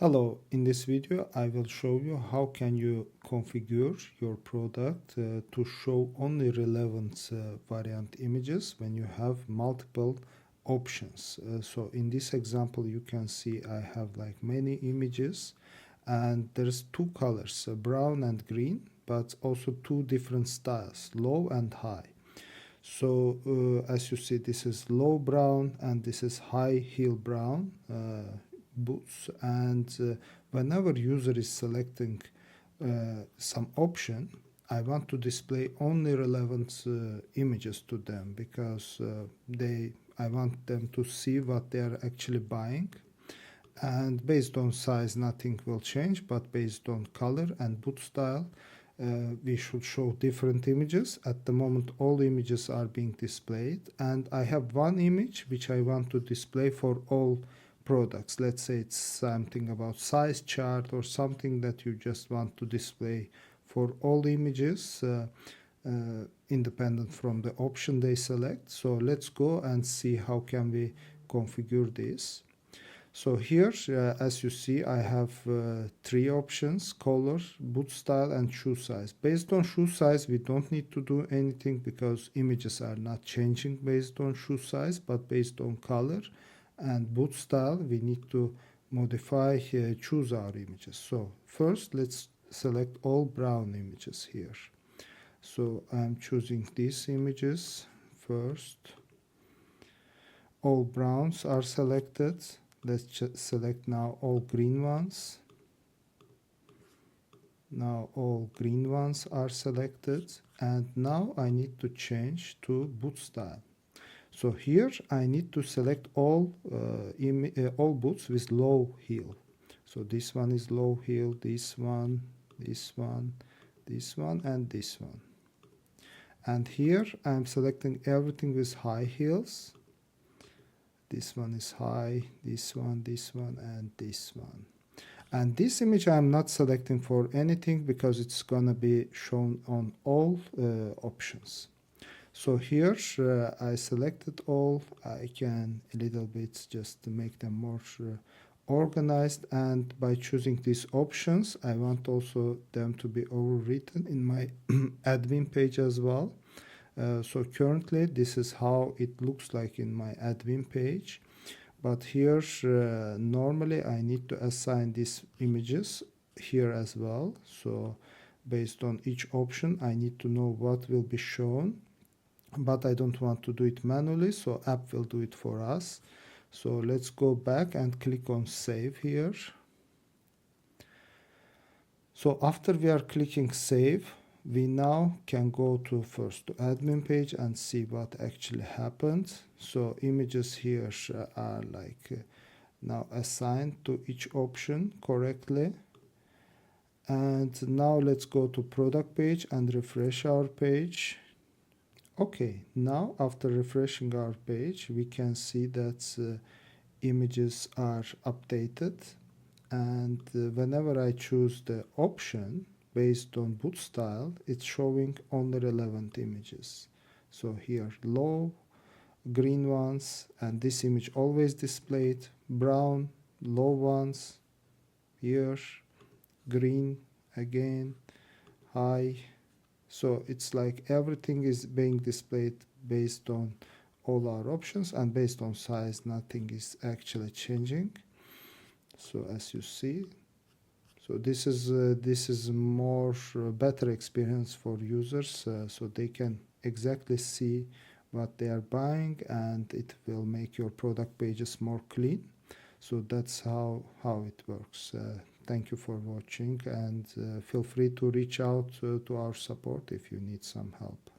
Hello, in this video I will show you how can you configure your product to show only relevant variant images when you have multiple options. So in this example you can see I have like many images and there's two colors, brown and green, but also two different styles, low and high. So as you see, this is low brown and this is high heel brown boots, and whenever user is selecting some option, I want to display only relevant images to them because I want them to see what they are actually buying. And based on size nothing will change, but based on color and boot style we should show different images. At the moment all images are being displayed, and I have one image which I want to display for all products. Let's say it's something about size chart or something that you just want to display for all images independent from the option they select. So let's go and see how can we configure this. So here, as you see, I have three options: color, boot style, and shoe size. Based on shoe size, we don't need to do anything because images are not changing based on shoe size, but based on color and boot style, we need to modify, choose our images. So first, let's select all brown images here. So I'm choosing these images first. All browns are selected. Let's select now all green ones. Now all green ones are selected, and now I need to change to boot style. So here I need to select all boots with low heel. So this one is low heel, this one, this one, this one, and this one. And here I'm selecting everything with high heels. This one is high, this one, and this one. And this image I'm not selecting for anything because it's gonna be shown on all options. So here I selected all. I can a little bit just to make them more organized, and by choosing these options I want also them to be overwritten in my admin page as well. So currently this is how it looks like in my admin page, but here normally I need to assign these images here as well. So based on each option I need to know what will be shown, but I don't want to do it manually, so app will do it for us. So let's go back and click on save here. So after we are clicking save, we now can go to first to admin page and see what actually happened. So images here are like now assigned to each option correctly. And now let's go to product page and refresh our page. Okay, now after refreshing our page we can see that images are updated, and whenever I choose the option based on boot style, it's showing only relevant images. So here low, green ones, and this image always displayed, brown, low ones, here, green again, high. So it's like everything is being displayed based on all our options, and based on size nothing is actually changing. So as you see, so this is more better experience for users, so they can exactly see what they are buying, and it will make your product pages more clean. So that's how it works. Thank you for watching, and feel free to reach out to our support if you need some help.